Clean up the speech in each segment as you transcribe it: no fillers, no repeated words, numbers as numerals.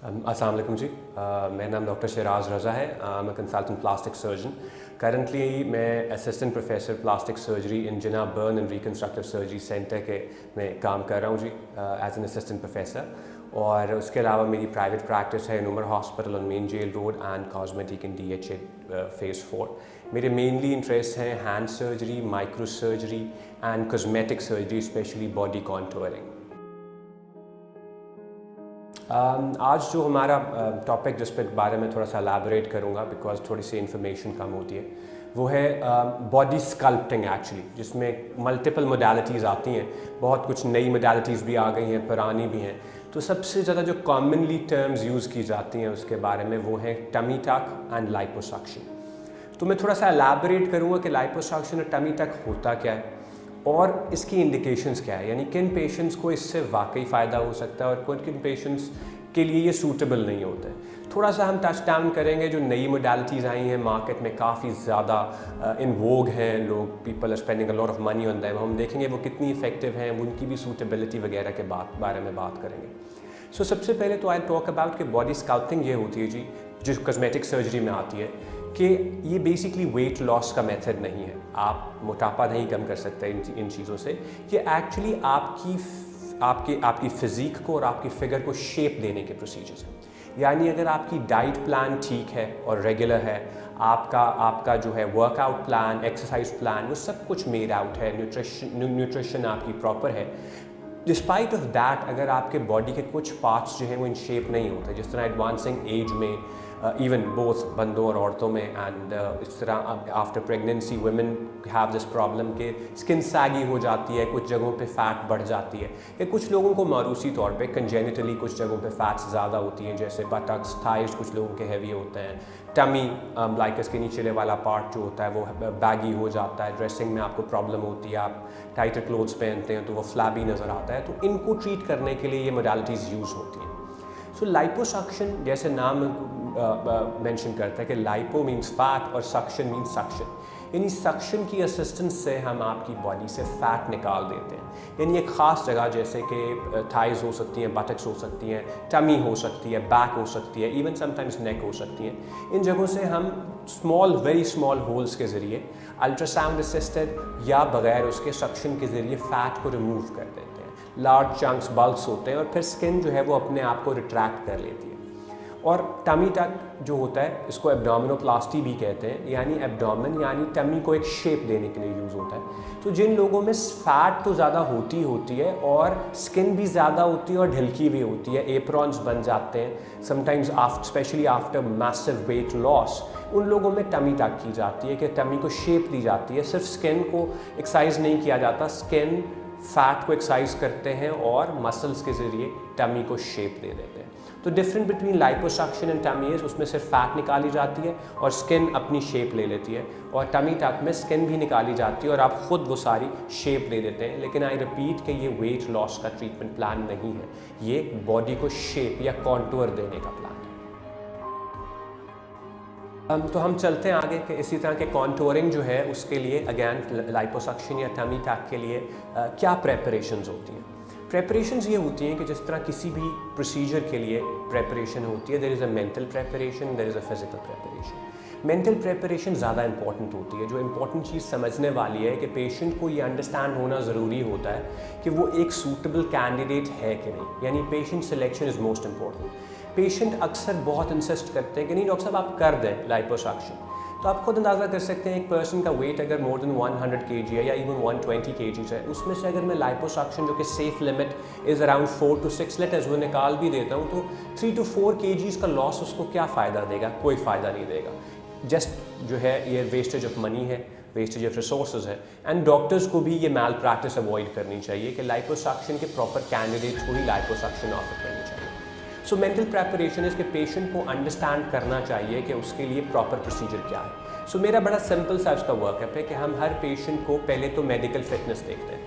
अस्सलाम वालेकुम जी। मेरा नाम डॉक्टर शिराज रज़ा है। I am consultant plastic surgeon. Currently मैं assistant professor plastic surgery in Jinnah burn and reconstructive surgery centre के में काम कर रहा हूँ जी एज एन असिस्टेंट प्रोफेसर। और उसके अलावा मेरी प्राइवेट प्रैक्टिस है नूमर hospital on main jail road and cosmetic in DHA phase 4। मेरे मेनली इंटरेस्ट हैं hand surgery, micro surgery and cosmetic surgery, specially body contouring. आज जो हमारा टॉपिक जिस पे बारे में थोड़ा सा एलैबोरेट करूँगा बिकॉज थोड़ी सी इन्फॉर्मेशन कम होती है, वो है बॉडी स्कल्पटिंग एक्चुअली, जिसमें मल्टीपल मोडालिटीज़ आती हैं। बहुत कुछ नई मोडालिटीज़ भी आ गई हैं, पुरानी भी हैं। तो सबसे ज़्यादा जो कॉमनली टर्म्स यूज़ की जाती हैं उसके बारे में वो है टमी टक एंड लाइपोसक्शन। तो मैं थोड़ा सा एलैबोरेट करूँगा कि लाइपोसक्शन और टमी टक होता क्या है और इसकी इंडिकेशंस क्या है, यानी किन पेशेंट्स को इससे वाकई फ़ायदा हो सकता है और किन पेशेंट्स के लिए ये सूटेबल नहीं होता है। थोड़ा सा हम टच डाउन करेंगे जो नई मोडालिटीज़ आई हैं मार्केट में, काफ़ी ज़्यादा इन वोग हैं, लोग people are spending a lot of money on them. हम देखेंगे वो कितनी इफेक्टिव हैं, उनकी भी सूटेबिलिटी वगैरह के बारे में बात करेंगे। सो सबसे पहले तो आई टॉक अबाउट कि बॉडी स्कल्पटिंग ये होती है जी, जो कॉस्मेटिक सर्जरी में आती है, कि ये बेसिकली वेट लॉस का मेथड नहीं है। आप मोटापा नहीं कम कर सकते इन चीज़ों से। ये एक्चुअली आपकी फ़िज़ीक को और आपकी फ़िगर को शेप देने के प्रोसीजर्स हैं। यानी अगर आपकी डाइट प्लान ठीक है और रेगुलर है, आपका जो है वर्कआउट प्लान, एक्सरसाइज प्लान, वो सब कुछ मेड आउट है, न्यूट्रिशन आपकी प्रॉपर है, डिस्पाइट ऑफ दैट अगर आपके बॉडी के कुछ पार्ट्स जो हैं वो इन शेप नहीं होते, जिस तरह एडवांसिंग एज में इवन बोथ बंदों और औरतों में, एंड इस तरह after pregnancy women have this problem के स्किन सैगी हो जाती है, कुछ जगहों पे फैट बढ़ जाती है, या कुछ लोगों को मारूसी तौर पे कंजेनिटली कुछ जगहों पे फैट्स ज़्यादा होती हैं, जैसे बटक्स, थाइज कुछ लोगों के हैवी होते हैं, टमी लाइकस के नीचे वाला पार्ट जो होता है वो बैगी हो जाता है, ड्रेसिंग में आपको प्रॉब्लम होती है, आप टाइटर क्लोथ्स पहनते हैं तो वो फ्लैबी नज़र आता है। तो इनको ट्रीट करने के लिए ये मोडालिटीज़ यूज़ होती हैं। सो लाइपोसक्शन जैसे नाम मेंशन करता है कि लाइपो मीन्स फैट और सक्शन मीन्स सक्शन, यानी सक्शन की असिस्टेंस से हम आपकी बॉडी से फ़ैट निकाल देते हैं। यानी एक ख़ास जगह जैसे कि थाइज़ हो सकती हैं, बटक्स हो सकती हैं, टमी हो सकती है, बैक हो सकती है, इवन समटाइम्स नेक हो सकती हैं। इन जगहों से हम वेरी स्मॉल होल्स के ज़रिए अल्ट्रासाउंड असिस्टेड या बग़ैर उसके सक्शन के ज़रिए फ़ैट को रिमूव कर देते हैं। लार्ज चंक्स बल्क्स होते हैं और फिर स्किन जो है वो अपने आप को रिट्रैक्ट कर लेती है। और टमी टक जो होता है इसको एब्डोमिनोप्लास्टी भी कहते हैं, यानी एब्डोमेन यानी टमी को एक शेप देने के लिए यूज़ होता है। तो जिन लोगों में फैट तो ज़्यादा होती है और स्किन भी ज़्यादा होती है और ढिलकी भी होती है, एप्रॉन्स बन जाते हैं sometimes specially after massive weight loss, उन लोगों में टमी टक की जाती है कि टमी को शेप दी जाती है। सिर्फ स्किन को एक्सरसाइज नहीं किया जाता, स्किन फैट को एक्सरसाइज करते हैं और मसल्स के ज़रिए टमी को शेप दे देते हैं। तो different between liposuction and tummy is, उसमें सिर्फ फैट निकाली जाती है और स्किन अपनी शेप ले लेती है, और टमी टक में स्किन भी निकाली जाती है और आप खुद वो सारी शेप दे देते हैं। लेकिन आई रिपीट कि ये वेट लॉस का ट्रीटमेंट प्लान नहीं है, ये बॉडी को शेप या कॉन्टूर देने का प्लान है। तो हम चलते हैं आगे कि इसी तरह के कॉन्टूरिंग जो है उसके लिए अगेन लाइपोसक्शन या टमी टक के लिए क्या प्रेपरेशंस होती हैं। प्रेपरेशंस ये होती हैं कि जिस तरह किसी भी प्रोसीजर के लिए प्रेपरेशन होती है, there is a mental preparation, there is a physical preparation. Mental preparation ज़्यादा इंपॉर्टेंट होती है। जो इंपॉर्टेंट चीज़ समझने वाली है कि पेशेंट को ये अंडरस्टैंड होना ज़रूरी होता है कि वो एक सूटेबल कैंडिडेट है कि नहीं, यानी patient selection is most important. Patient अक्सर बहुत इंसिस्ट करते हैं कि नहीं डॉक्टर साहब आप कर दें लाइपोसक्शन। तो आप खुद अंदाज़ा कर सकते हैं एक पर्सन का वेट अगर मोर देन 100 kg है या इवन 120 kg है, उसमें से अगर मैं लाइपोसक्शन जो कि safe limit is around 4 to 6 litres वो निकाल भी देता हूँ, तो 3 to 4 kg का लॉस उसको क्या फ़ायदा देगा? कोई फ़ायदा नहीं देगा। जस्ट जो है ये वेस्टेज ऑफ मनी है, वेस्टेज ऑफ रिसोर्सेज है। एंड डॉक्टर्स को भी ये मैल प्रैक्टिस अवॉइड करनी चाहिए कि लाइपोसक्शन के प्रॉपर कैंडिडेट्स को ही लाइपोसक्शन ऑफर करनी चाहिए। सो मेंटल प्रेपरेशन इसके पेशेंट को अंडरस्टैंड करना चाहिए कि उसके लिए प्रॉपर प्रोसीजर क्या है। सो मेरा बड़ा सिंपल सा उसका वर्कअप है कि हम हर पेशेंट को पहले तो मेडिकल फिटनेस देखते हैं,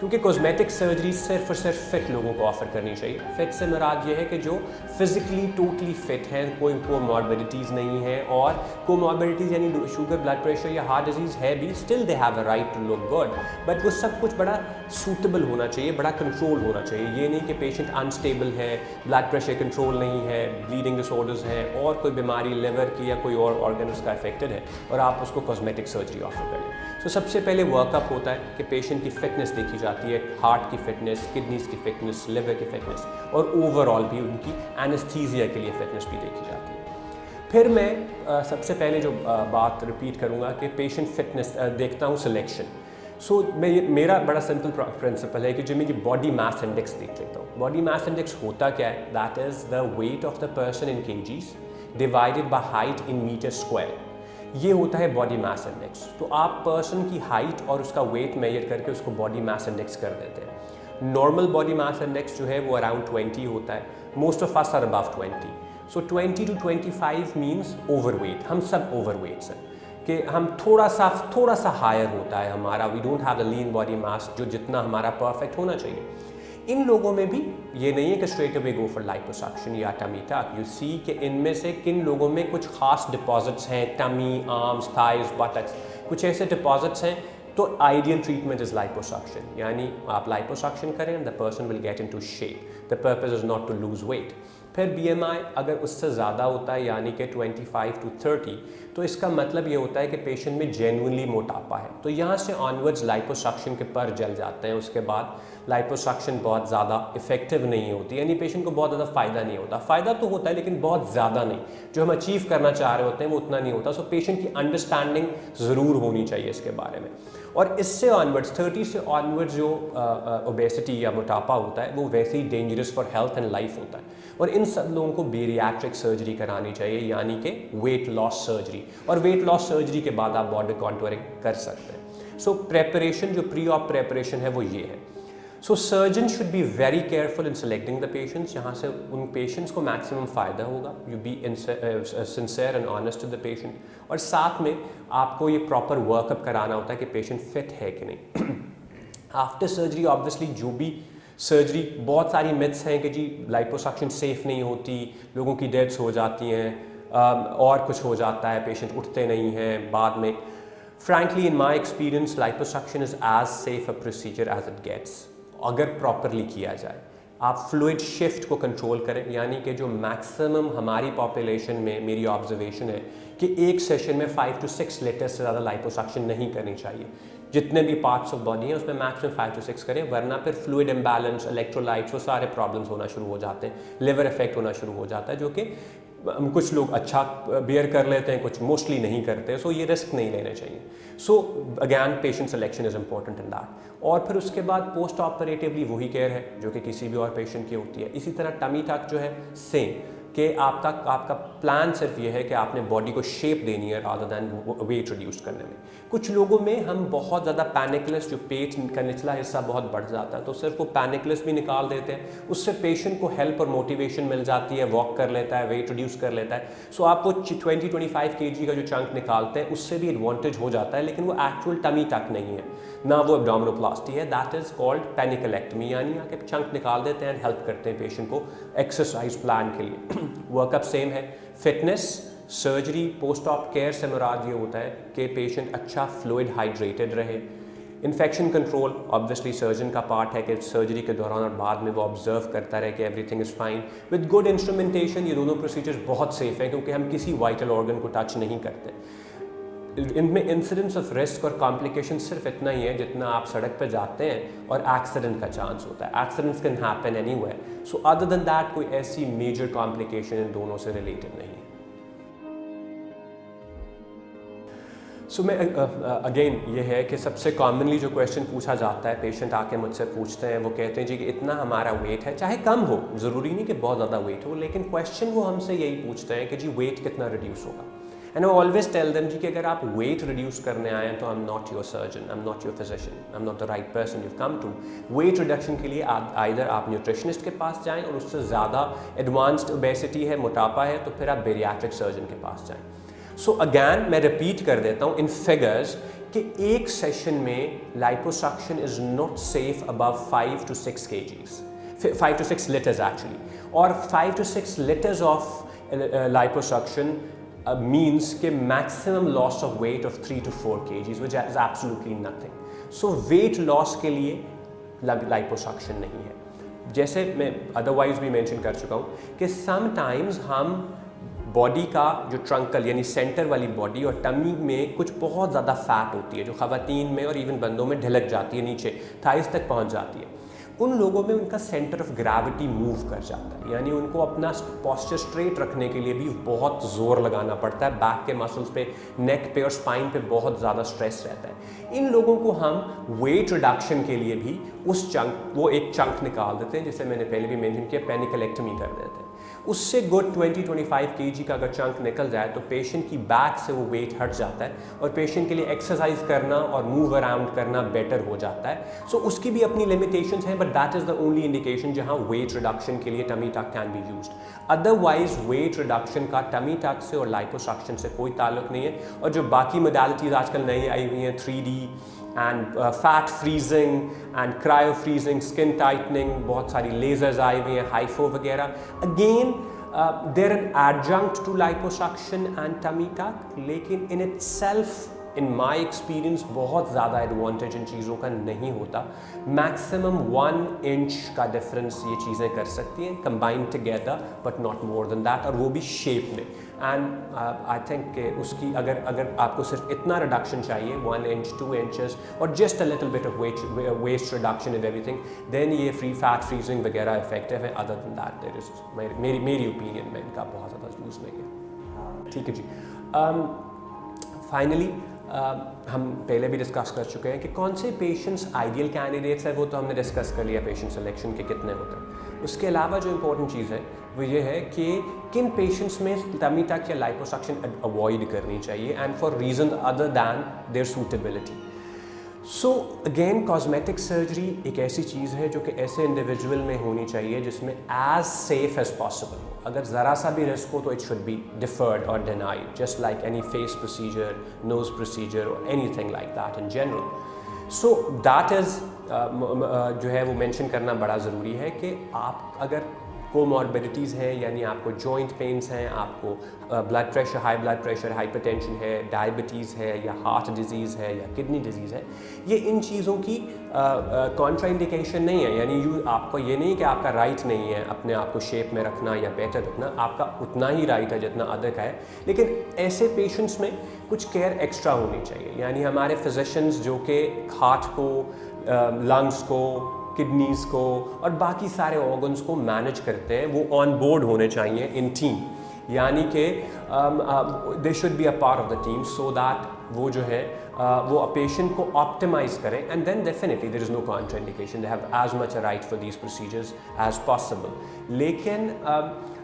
क्योंकि कॉस्मेटिक सर्जरी सिर्फ और सिर्फ फिट लोगों को ऑफर करनी चाहिए। फिट से मुराद ये है कि जो फिजिकली टोटली फिट हैं, कोई कोमॉर्बिडिटीज़ नहीं है, और कोमॉर्बिडिटीज़ यानी शुगर, ब्लड प्रेशर या हार्ट डिजीज़ है भी, still they have a right to look good, but वो सब कुछ बड़ा सूटेबल होना चाहिए, बड़ा कंट्रोल होना चाहिए। ये नहीं कि पेशेंट अनस्टेबल है, ब्लड प्रेशर कंट्रोल नहीं है, ब्लीडिंग डिसऑर्डर्स हैं, और कोई बीमारी लिवर की या कोई और ऑर्गन उसका अफेक्टेड है और आप उसको कॉस्मेटिक सर्जरी ऑफर कर लें। तो सबसे पहले वर्कअप होता है कि पेशेंट की फिटनेस देखी जाती है, हार्ट की फिटनेस, किडनीज की फिटनेस, लिवर की फिटनेस, और ओवरऑल भी उनकी एनेस्थीसिया के लिए फिटनेस भी देखी जाती है। फिर मैं सबसे पहले जो बात रिपीट करूँगा कि पेशेंट फिटनेस देखता हूँ सिलेक्शन। मेरा बड़ा सिंपल प्रिंसिपल है कि जो मेरी बॉडी मास इंडेक्स देख लेता हूँ। बॉडी मास इंडेक्स होता क्या है? That is the weight of the person in kgs divided by height in meter square. ये होता है बॉडी मास इंडेक्स। तो आप पर्सन की हाइट और उसका वेट मेजर करके उसको बॉडी मास इंडेक्स कर देते हैं। नॉर्मल बॉडी मास इंडेक्स जो है वो अराउंड 20 होता है। Most of us are above 20। So 20 to 25 means overweight. हम सब ओवरवेट्स हैं कि हम थोड़ा सा हायर होता है हमारा, we don't have the lean body mass जो जितना हमारा परफेक्ट होना चाहिए। इन लोगों में भी ये नहीं है कि straight away go for liposuction या टमी टक। यू सी कि इनमें से किन लोगों में कुछ खास डिपॉजिट्स हैं, टमी, आर्म्स, थाइज, बटक्स, कुछ ऐसे डिपॉजिट्स हैं, तो आइडियल ट्रीटमेंट इज लाइपोसक्शन। यानी आप लाइपोसक्शन करें and the person will get into shape. The purpose is not to lose weight. फिर BMI अगर उससे ज़्यादा होता है यानी कि 25 to 30, तो इसका मतलब ये होता है कि पेशेंट में जेन्युइनली मोटापा है। तो यहाँ से ऑनवर्ड्स लाइपोसक्शन के पर जल जाते हैं। उसके बाद लाइपोसक्शन बहुत ज़्यादा इफेक्टिव नहीं होती, यानी पेशेंट को बहुत ज़्यादा फ़ायदा नहीं होता। फ़ायदा तो होता है लेकिन बहुत ज़्यादा नहीं, जो हम अचीव करना चाह रहे होते हैं वो उतना नहीं होता। सो पेशेंट की अंडरस्टैंडिंग ज़रूर होनी चाहिए इसके बारे में। और इससे ऑनवर्ड्स 30 से ऑनवर्ड्स जो ओबेसिटी या मोटापा होता है वो वैसे ही dangerous for health and life होता है। और इन सब लोगों को बेरियाट्रिक सर्जरी करानी चाहिए, यानी कि वेट लॉस सर्जरी। और वेट लॉस सर्जरी के बाद आप बॉडी कॉन्टूरिंग कर सकते हैं। सो प्रेपरेशन, जो प्री ऑप प्रेपरेशन है वो ये है। So surgeon should be very careful in selecting the patients, जहाँ से उन पेशेंट्स को मैक्सिमम फ़ायदा होगा। You be sincere and honest to the patient. और साथ में आपको ये प्रॉपर वर्कअप कराना होता है कि पेशेंट फिट है कि नहीं। आफ्टर सर्जरी ऑब्वियसली जो भी सर्जरी, बहुत सारी मिथ्स हैं कि जी लाइपोसक्शन सेफ़ नहीं होती, लोगों की डेथ्स हो जाती हैं, और कुछ हो जाता है, पेशेंट उठते नहीं हैं बाद में। Frankly in my experience liposuction is as safe a procedure as it gets, अगर प्रॉपरली किया जाए। आप फ्लूइड शिफ्ट को कंट्रोल करें, यानी कि जो मैक्सिमम हमारी पॉपुलेशन में मेरी ऑब्जर्वेशन है कि एक सेशन में 5 to 6 लीटर से ज़्यादा लाइपोसक्शन नहीं करनी चाहिए। जितने भी पार्ट्स ऑफ बॉडी हैं उसमें मैक्सिमम 5 to 6 करें, वरना फिर फ्लूइड इम्बैलेंस, इलेक्ट्रोलाइट्स, वो सारे प्रॉब्लम्स होना शुरू हो जाते हैं, लिवर इफेक्ट होना शुरू हो जाता है, जो कि कुछ लोग अच्छा बियर कर लेते हैं, कुछ मोस्टली नहीं करते। सो ये रिस्क नहीं लेना चाहिए। So again patient selection is important in that. और फिर उसके बाद पोस्ट ऑपरेटिवली वही केयर है जो कि किसी भी और पेशेंट की होती है। इसी तरह टमी टक जो है सेम, कि आपका प्लान सिर्फ ये है कि आपने बॉडी को शेप देनी है रादर दैन वेट रिड्यूस करने में। कुछ लोगों में हम बहुत ज़्यादा पैनिकलेस, जो पेट का निचला हिस्सा बहुत बढ़ जाता है, तो सिर्फ वो पैनिकलेस भी निकाल देते हैं, उससे पेशेंट को हेल्प और मोटिवेशन मिल जाती है, वॉक कर लेता है, वेट रिड्यूस कर लेता है। सो आप वो 20-25 kg का जो चंक निकालते हैं उससे भी एडवांटेज हो जाता है, लेकिन वो एक्चुअल टमी टक नहीं है, ना वो एब्डोमिनोप्लास्टी है। दैट इज़ कॉल्ड पेनिकलेक्टमी, यानी आके चंक निकाल देते हैं, हेल्प करते हैं पेशेंट को एक्सरसाइज प्लान के लिए। वर्कअप सेम है। Fitness, surgery, post op care से मुराद ये होता है कि पेशेंट अच्छा फ्लूइड हाइड्रेटेड रहे। इन्फेक्शन कंट्रोल ऑब्वियसली सर्जन का पार्ट है कि सर्जरी के दौरान और बाद में वो ऑब्जर्व करता रहे कि everything is fine with good instrumentation. ये दोनों प्रोसीजर्स बहुत सेफ हैं क्योंकि हम किसी वाइटल ऑर्गन को टच नहीं करते। इनमें इंसिडेंस ऑफ रिस्क और कॉम्प्लिकेशन सिर्फ इतना ही है जितना आप सड़क पर जाते हैं और एक्सीडेंट का चांस होता है। Accidents can happen anywhere. So other than that कोई ऐसी मेजर कॉम्प्लिकेशन इन दोनों से रिलेटेड नहीं है। सो मैं अगेन ये है कि सबसे कॉमनली जो क्वेश्चन पूछा जाता है, पेशेंट आके मुझसे पूछते हैं, वो कहते हैं जी कि इतना हमारा वेट है, चाहे कम हो, ज़रूरी नहीं कि बहुत ज़्यादा वेट हो, लेकिन क्वेश्चन वो हमसे यही पूछते हैं कि जी वेट कितना रिड्यूस होगा। And I always tell them जी कि अगर आप वेट रिड्यूस करने आए हैं तो I am not your surgeon, I am not your physician, I am not the right person you come to. Weight reduction के लिए आइदर आप न्यूट्रिशनिस्ट के पास जाएं, और उससे ज़्यादा एडवांस्ड ओबेसिटी है, मोटापा है, तो फिर आप बेरियाट्रिक सर्जन के पास जाएं। सो अगैन मैं रिपीट कर देता हूँ इन फिगर्स कि एक सेशन में liposuction is not safe above 5 to 6 kgs, 5 to 6 liters actually, और 5 to 6 liters of liposuction means कि maximum loss of weight of 3 to 4 kgs, which is absolutely nothing. So weight loss के लिए liposuction नहीं है. जैसे मैं otherwise भी mention कर चुका हूँ कि समटाइम्स हम बॉडी का जो ट्रंकल यानी सेंटर वाली बॉडी और टमी में कुछ बहुत ज़्यादा फैट होती है जो ख़वातीन में और इवन बंदों में ढलक जाती है, नीचे थाइस तक पहुँच जाती है. उन लोगों में उनका सेंटर ऑफ ग्रेविटी मूव कर जाता है, यानी उनको अपना पोस्चर स्ट्रेट रखने के लिए भी बहुत ज़ोर लगाना पड़ता है. बैक के मसल्स पे, नेक पे और स्पाइन पे बहुत ज़्यादा स्ट्रेस रहता है. इन लोगों को हम वेट रिडक्शन के लिए भी वो एक चंक निकाल देते हैं, जैसे मैंने पहले भी मेंशन किया, पेनिकलेक्टमी कर देते हैं. उससे गुड 20-25 kg का अगर चंक निकल जाए तो पेशेंट की बैक से वो वेट हट जाता है और पेशेंट के लिए एक्सरसाइज करना और मूव अराउंड करना बेटर हो जाता है. सो उसकी भी अपनी लिमिटेशंस हैं, but that is the only indication जहां वेट रिडक्शन के लिए tummy tuck can be used. Otherwise weight reduction का टमी टक से और लाइपोसक्शन से कोई ताल्लुक नहीं है. और जो बाकी मोडालिटीज़ आजकल नई आई हुई हैं, 3D and fat freezing and cryo freezing, skin tightening, बहुत सारी lasers आई हुई हैं, हाइफो वगैरह. Again they're an adjunct to liposuction and tummy tuck, लेकिन in itself in my experience बहुत ज़्यादा एडवांटेज इन चीज़ों का नहीं होता. मैक्सिमम 1 इंच का डिफरेंस ये चीज़ें कर सकती हैं combined together, but not more than that, और वो भी शेप में. एंड आई थिंक उसकी अगर आपको सिर्फ इतना रिडक्शन चाहिए 1 इंच 2 इंचेस और just a little bit of waist reduction in everything, then ये फ्री फैट फ्रीजिंग वगैरह इफेक्टिव है. Other than that there is मेरी ओपिनियन में इनका बहुत ज़्यादा यूज़ नहीं है. ठीक है जी. फाइनली हम पहले भी डिस्कस कर चुके हैं कि कौन से पेशेंट्स आइडियल कैंडिडेट्स हैं, वो तो हमने डिस्कस कर लिया पेशेंट सिलेक्शन के कितने होते हैं. उसके अलावा जो इम्पोर्टेंट चीज़ है वो ये है कि किन पेशेंट्स में टमी टक या लाइपोसक्शन अवॉइड करनी चाहिए and for reason other than their suitability. So again cosmetic surgery एक ऐसी चीज़ है जो कि ऐसे इंडिविजुअल में होनी चाहिए जिसमें एज सेफ एज पॉसिबल हो. अगर ज़रा सा भी रिस्क हो तो इट शुड बी डिफर्ड और denied, just like any face procedure, nose procedure और anything like that in general. So that is जो है वो मेंशन करना बड़ा ज़रूरी है कि आप अगर कोमॉर्बिडिटीज़ हैं, यानी आपको जॉइंट पेन्स हैं, आपको blood pressure, high blood pressure, hypertension है, डायबिटीज़ है या हार्ट डिजीज़ है या किडनी डिजीज़ है, ये इन चीज़ों की कॉन्ट्राइंडिकेशन नहीं है. यानी आपको ये नहीं कि आपका राइट नहीं है अपने आप को शेप में रखना या बेटर रखना, आपका उतना ही राइट है जितना अदर का है. लेकिन ऐसे पेशेंट्स में कुछ केयर एक्स्ट्रा होनी चाहिए. यानी हमारे फिजिशंस जो कि हार्ट को, लंग्स को, किडनीज़ को और बाकी सारे ऑर्गन्स को मैनेज करते हैं, वो ऑन बोर्ड होने चाहिए इन टीम. यानी कि they should be a part of the team so that वो जो है वो पेशेंट को ऑप्टिमाइज करें and then definitely there is no contraindication, they have as much a right for these procedures as possible. लेकिन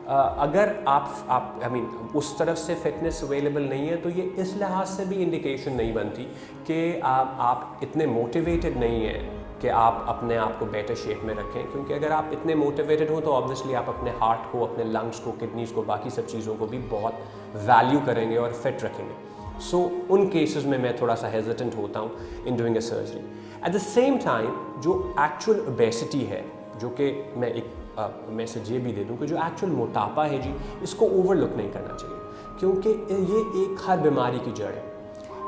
अगर आप आई मीन उस तरफ से फिटनेस अवेलेबल नहीं है तो ये इस लिहाज से भी इंडिकेशन नहीं बनती कि आप इतने मोटिवेटेड नहीं हैं कि आप अपने आप को बेटर शेप में रखें. क्योंकि अगर आप इतने मोटिवेटेड हो तो ऑब्वियसली आप अपने हार्ट को, अपने लंग्स को, किडनीज़ को, बाकी सब चीज़ों को भी बहुत वैल्यू करेंगे और फिट रखेंगे. सो उन केसेस में मैं थोड़ा सा हेजिटेंट होता हूँ in doing a surgery. At the same time जो एक्चुअल ओबेसिटी है, जो कि मैं एक मैसेज ये भी दे दूँ कि जो एक्चुअल मोटापा है जी, इसको ओवरलुक नहीं करना चाहिए क्योंकि ये एक हर बीमारी की जड़ है.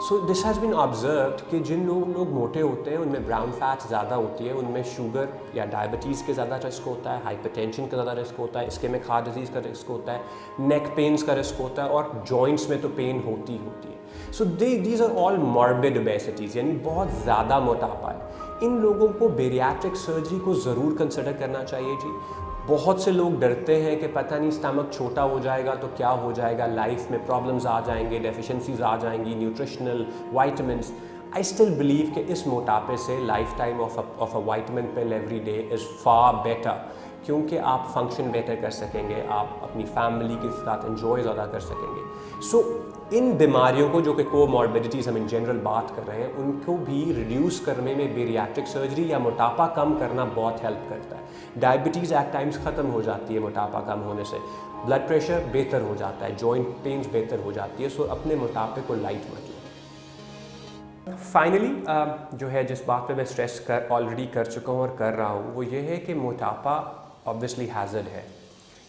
So this has been observed कि जिन लोग मोटे होते हैं उनमें ब्राउन फैट ज़्यादा होती है, उनमें शुगर या डायबिटीज़ के ज़्यादा रिस्क होता है, हाइपरटेंशन का ज़्यादा रिस्क होता है, इस्केमिक हार्ट डिजीज़ का रिस्क होता है, नेक पेन्स का रिस्क होता है और जॉइंट्स में तो पेन होती ही होती है. So these are all morbid obesities, यानी बहुत ज़्यादा मोटापा है. इन लोगों को बेरियाट्रिक सर्जरी को ज़रूर कंसिडर करना चाहिए जी. बहुत से लोग डरते हैं कि पता नहीं स्टमक छोटा हो जाएगा तो क्या हो जाएगा, लाइफ में प्रॉब्लम्स आ जाएंगे, डेफिशिएंसीज आ जाएंगी, nutritional, vitamins. I still believe कि इस मोटापे से life time of a vitamin pill every day is far better, क्योंकि आप फंक्शन बेटर कर सकेंगे, आप अपनी फैमिली के साथ एंजॉय ज़्यादा कर सकेंगे. सो इन बीमारियों को जो कि कोमॉर्बिडिटीज़ हम इन जनरल बात कर रहे हैं, उनको भी रिड्यूस करने में बेरियाट्रिक सर्जरी या मोटापा कम करना बहुत हेल्प करता है. डायबिटीज़ एट टाइम्स ख़त्म हो जाती है मोटापा कम होने से, ब्लड प्रेशर बेहतर हो जाता है, जॉइंट पेन्स बेहतर हो जाती है. सो अपने मोटापे को लाइट मत लें. फाइनली जो है जिस बात पे मैं स्ट्रेस ऑलरेडी कर चुका हूँ और कर रहा हूँ वो ये है कि मोटापा ऑब्वियसली हैज़र्ड है।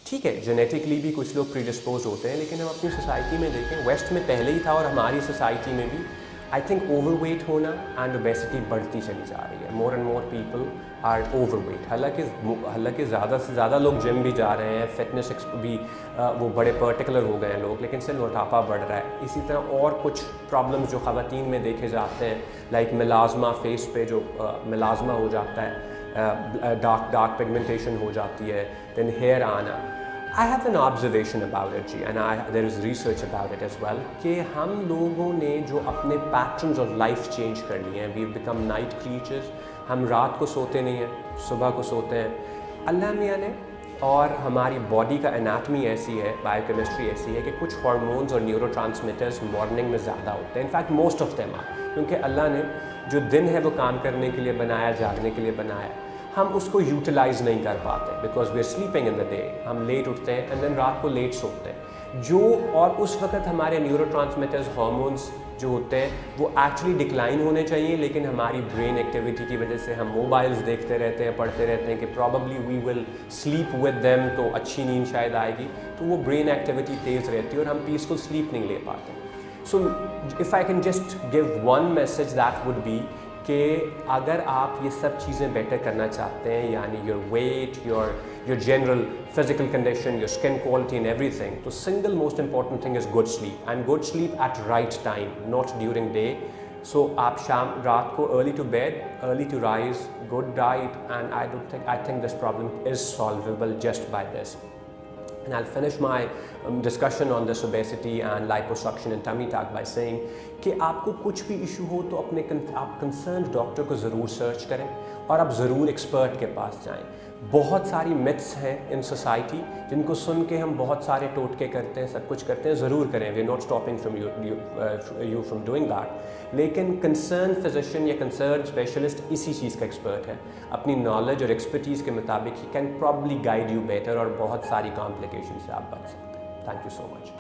ठीक है, जेनेटिकली भी कुछ लोग प्रीडिस्पोज होते हैं, लेकिन हम अपनी सोसाइटी में देखें, वेस्ट में पहले ही था और हमारी सोसाइटी में भी आई थिंक ओवरवेट होना एंड ओबेसिटी बढ़ती चली जा रही है। More and more people are overweight. हालांकि ज़्यादा से ज़्यादा लोग जिम भी जा रहे हैं, फिटनेस भी वो बड़े पर्टिकुलर हो गए हैं लोग, लेकिन सिर्फ मोटापा बढ़ रहा है। इसी तरह और कुछ प्रॉब्लम्स जो ख़वातीन में देखे जाते हैं, लाइक मिलाजमा, फेस पे जो मिलाजमा हो जाता है, डार्क पिगमेंटेशन हो जाती है, देन हेयर आना। I have an observation about it जी, and there is research about it as well, कि हम लोगों ने जो अपने पैटर्न्स ऑफ लाइफ चेंज कर लिए हैं, we've become night creatures। हम रात को सोते नहीं हैं, सुबह को सोते हैं। अल्लाह मियाँ ने और हमारी बॉडी का एनाटमी ऐसी है, बायोकेमिस्ट्री ऐसी है कि कुछ हार्मोन्स और न्यूरोट्रांसमीटर्स मॉर्निंग में ज़्यादा होते हैं। In fact most of them are, क्योंकि अल्लाह ने जो दिन है वो काम करने के लिए बनाया, जागने के लिए बनाया, हम उसको यूटिलाइज़ नहीं कर पाते because we are sleeping in the day. हम लेट उठते हैं एंड देन रात को लेट सोते हैं जो, और उस वक्त हमारे न्यूरोट्रांसमीटर्स, हार्मोन्स जो होते हैं वो एक्चुअली डिक्लाइन होने चाहिए, लेकिन हमारी ब्रेन एक्टिविटी की वजह से हम मोबाइल्स देखते रहते हैं, पढ़ते रहते हैं कि probably we will sleep with them, तो अच्छी नींद शायद आएगी, तो वो ब्रेन एक्टिविटी तेज़ रहती है और हम पीसफुल स्लीप नहीं ले पाते। So if I can just give one message that would be कि अगर आप ये सब चीज़ें बेटर करना चाहते हैं, यानी your weight, your general physical condition, your skin quality and everything, तो single most important thing is good sleep, and good sleep at right time, not during day. So आप रात को early to bed, early to rise, good diet, and I think this problem is solvable just by this. And I'll finish my discussion on this obesity and liposuction and tummy tuck by saying कि आपको कुछ भी issue हो तो आप concern doctor को ज़रूर search करें और आप ज़रूर एक्सपर्ट के पास जाएं। बहुत सारी मिथ्स हैं इन सोसाइटी जिनको सुन के हम बहुत सारे टोटके करते हैं, सब कुछ करते हैं, ज़रूर करें, we are not stopping from you from doing that, लेकिन कंसर्न फिजिशियन या कंसर्न स्पेशलिस्ट इसी चीज़ का एक्सपर्ट है। अपनी नॉलेज और एक्सपर्टीज़ के मुताबिक he can probably guide you better और बहुत सारी कॉम्प्लिकेशन से आप बच सकते हैं। Thank you so much.